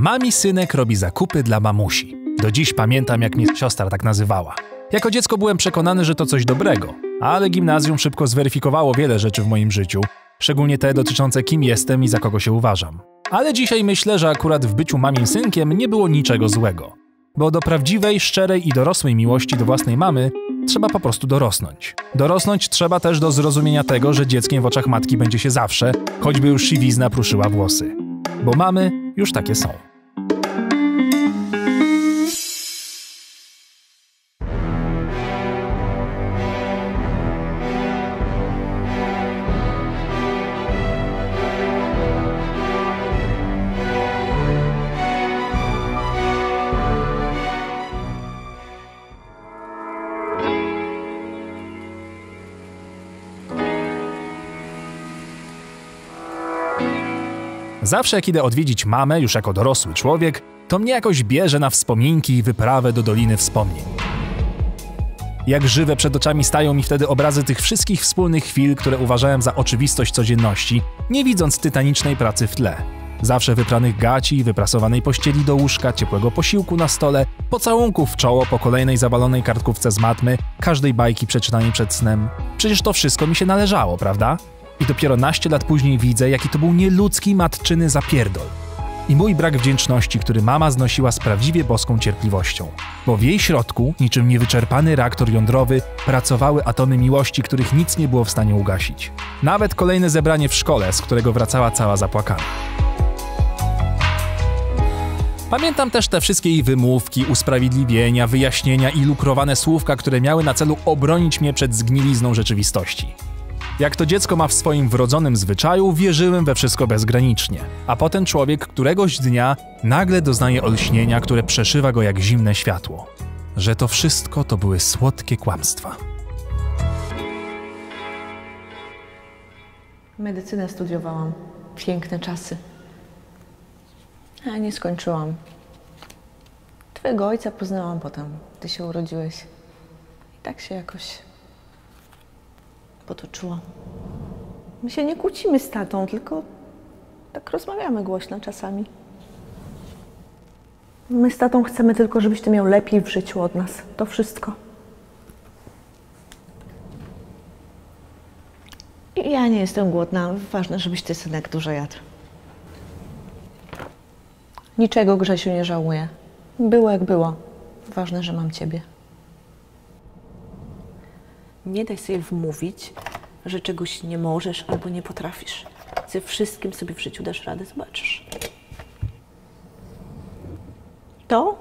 Mami synek robi zakupy dla mamusi. Do dziś pamiętam, jak mnie siostra tak nazywała. Jako dziecko byłem przekonany, że to coś dobrego, ale gimnazjum szybko zweryfikowało wiele rzeczy w moim życiu, szczególnie te dotyczące kim jestem i za kogo się uważam. Ale dzisiaj myślę, że akurat w byciu mamim synkiem nie było niczego złego. Bo do prawdziwej, szczerej i dorosłej miłości do własnej mamy trzeba po prostu dorosnąć. Dorosnąć trzeba też do zrozumienia tego, że dzieckiem w oczach matki będzie się zawsze, choćby już siwizna pruszyła włosy. Bo mamy już takie są. Zawsze jak idę odwiedzić mamę, już jako dorosły człowiek, to mnie jakoś bierze na wspominki i wyprawę do Doliny Wspomnień. Jak żywe przed oczami stają mi wtedy obrazy tych wszystkich wspólnych chwil, które uważałem za oczywistość codzienności, nie widząc tytanicznej pracy w tle. Zawsze wypranych gaci, wyprasowanej pościeli do łóżka, ciepłego posiłku na stole, pocałunków w czoło po kolejnej zawalonej kartkówce z matmy, każdej bajki przeczytanej przed snem. Przecież to wszystko mi się należało, prawda? I dopiero naście lat później widzę, jaki to był nieludzki matczyny zapierdol. I mój brak wdzięczności, który mama znosiła z prawdziwie boską cierpliwością. Bo w jej środku, niczym niewyczerpany reaktor jądrowy, pracowały atomy miłości, których nic nie było w stanie ugasić. Nawet kolejne zebranie w szkole, z którego wracała cała zapłakana. Pamiętam też te wszystkie jej wymówki, usprawiedliwienia, wyjaśnienia i lukrowane słówka, które miały na celu obronić mnie przed zgnilizną rzeczywistości. Jak to dziecko ma w swoim wrodzonym zwyczaju, wierzyłem we wszystko bezgranicznie. A potem człowiek któregoś dnia nagle doznaje olśnienia, które przeszywa go jak zimne światło. Że to wszystko to były słodkie kłamstwa. Medycynę studiowałam. Piękne czasy. A nie skończyłam. Twojego ojca poznałam potem, gdy się urodziłeś. I tak się jakoś potoczyło. My się nie kłócimy z tatą, tylko tak rozmawiamy głośno czasami. My z tatą chcemy tylko, żebyś ty miał lepiej w życiu od nas. To wszystko. I ja nie jestem głodna. Ważne, żebyś ty, synek, dużo jadł. Niczego, Grzesiu, nie żałuję. Było jak było. Ważne, że mam ciebie. Nie daj sobie wmówić, że czegoś nie możesz albo nie potrafisz. Ze wszystkim sobie w życiu dasz radę, zobaczysz. To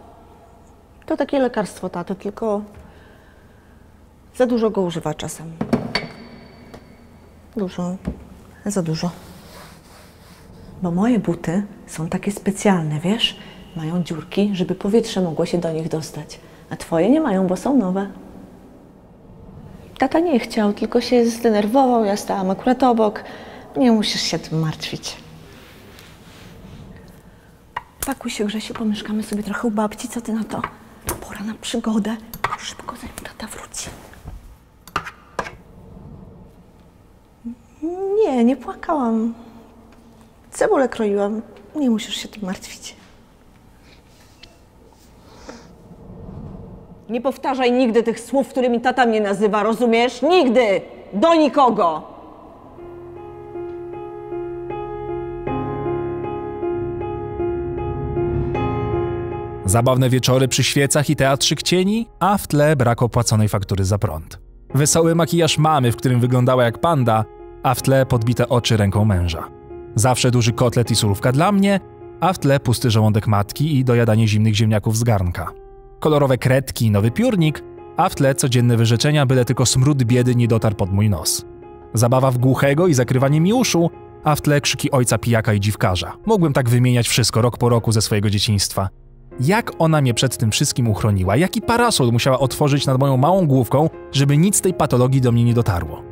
takie lekarstwo taty, tylko za dużo go używa czasem. Za dużo. Bo moje buty są takie specjalne, wiesz? Mają dziurki, żeby powietrze mogło się do nich dostać. A twoje nie mają, bo są nowe. Tata nie chciał, tylko się zdenerwował, ja stałam akurat obok. Nie musisz się tym martwić. Pakuj się, Grzesiu, pomieszkamy sobie trochę u babci, co ty na to? Pora na przygodę. Szybko, zanim tata wróci. Nie płakałam. Cebulę kroiłam. Nie musisz się tym martwić. Nie powtarzaj nigdy tych słów, którymi tata mnie nazywa, rozumiesz? Nigdy! Do nikogo! Zabawne wieczory przy świecach i teatrzyk cieni, a w tle brak opłaconej faktury za prąd. Wesoły makijaż mamy, w którym wyglądała jak panda, a w tle podbite oczy ręką męża. Zawsze duży kotlet i surówka dla mnie, a w tle pusty żołądek matki i dojadanie zimnych ziemniaków z garnka. Kolorowe kredki i nowy piórnik, a w tle codzienne wyrzeczenia, byle tylko smród biedy nie dotarł pod mój nos. Zabawa w głuchego i zakrywanie mi uszu, a w tle krzyki ojca pijaka i dziwkarza. Mógłbym tak wymieniać wszystko rok po roku ze swojego dzieciństwa. Jak ona mnie przed tym wszystkim uchroniła? Jaki parasol musiała otworzyć nad moją małą główką, żeby nic z tej patologii do mnie nie dotarło?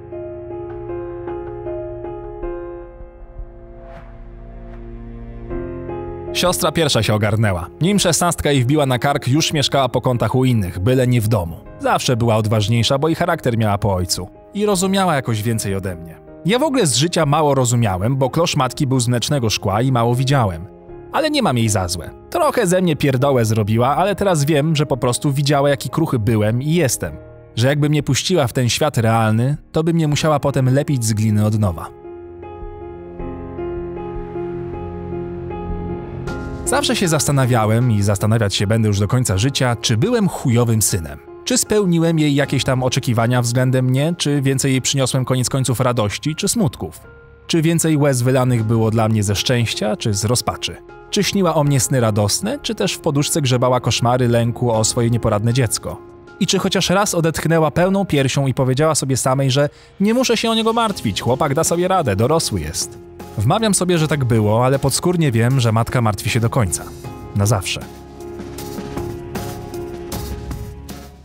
Siostra pierwsza się ogarnęła. Nim 16 jej wbiła na kark, już mieszkała po kątach u innych, byle nie w domu. Zawsze była odważniejsza, bo i charakter miała po ojcu. I rozumiała jakoś więcej ode mnie. Ja w ogóle z życia mało rozumiałem, bo klosz matki był z mlecznego szkła i mało widziałem. Ale nie mam jej za złe. Trochę ze mnie pierdołę zrobiła, ale teraz wiem, że po prostu widziała, jaki kruchy byłem i jestem. Że jakby mnie puściła w ten świat realny, to by mnie musiała potem lepić z gliny od nowa. Zawsze się zastanawiałem i zastanawiać się będę już do końca życia, czy byłem chujowym synem. Czy spełniłem jej jakieś tam oczekiwania względem mnie, czy więcej jej przyniosłem koniec końców radości, czy smutków? Czy więcej łez wylanych było dla mnie ze szczęścia, czy z rozpaczy? Czy śniła o mnie sny radosne, czy też w poduszce grzebała koszmary lęku o swoje nieporadne dziecko? I czy chociaż raz odetchnęła pełną piersią i powiedziała sobie samej, że nie muszę się o niego martwić, chłopak da sobie radę, dorosły jest. Wmawiam sobie, że tak było, ale podskórnie wiem, że matka martwi się do końca. Na zawsze.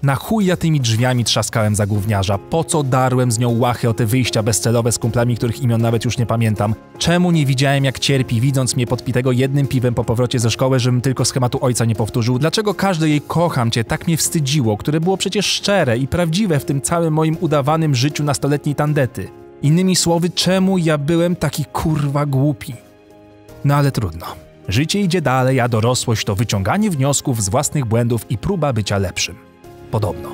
Na chuj ja tymi drzwiami trzaskałem za gówniarza, po co darłem z nią łachy o te wyjścia bezcelowe z kumplami, których imion nawet już nie pamiętam. Czemu nie widziałem, jak cierpi, widząc mnie podpitego jednym piwem po powrocie ze szkoły, żebym tylko schematu ojca nie powtórzył? Dlaczego każde jej kocham cię tak mnie wstydziło, które było przecież szczere i prawdziwe w tym całym moim udawanym życiu nastoletniej tandety? Innymi słowy, czemu ja byłem taki kurwa głupi? No ale trudno. Życie idzie dalej, a dorosłość to wyciąganie wniosków z własnych błędów i próba bycia lepszym. Podobno.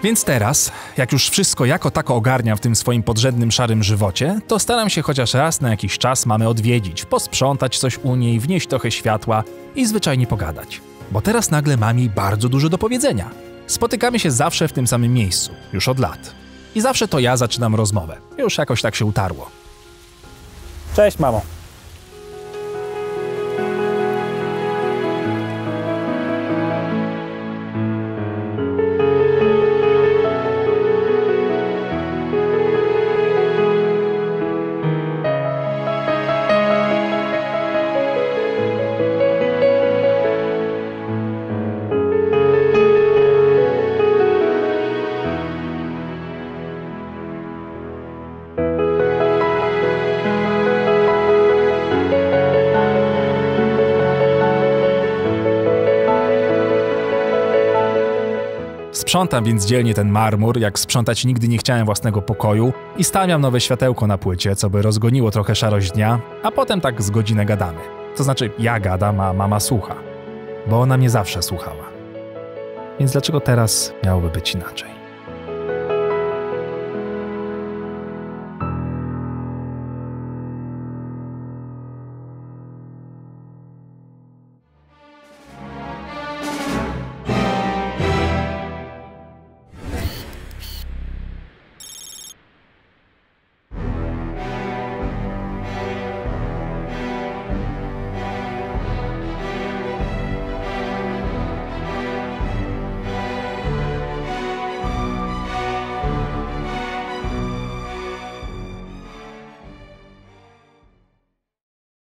Więc teraz, jak już wszystko jako tako ogarniam w tym swoim podrzędnym szarym żywocie, to staram się chociaż raz na jakiś czas mamę odwiedzić, posprzątać coś u niej, wnieść trochę światła i zwyczajnie pogadać. Bo teraz nagle mam jej bardzo dużo do powiedzenia. Spotykamy się zawsze w tym samym miejscu, już od lat. I zawsze to ja zaczynam rozmowę. Już jakoś tak się utarło. Cześć, mamo. Sprzątam więc dzielnie ten marmur, jak sprzątać nigdy nie chciałem własnego pokoju i stawiam nowe światełko na płycie, co by rozgoniło trochę szarość dnia, a potem tak z godzinę gadamy. To znaczy ja gadam, a mama słucha. Bo ona mnie zawsze słuchała. Więc dlaczego teraz miałoby być inaczej?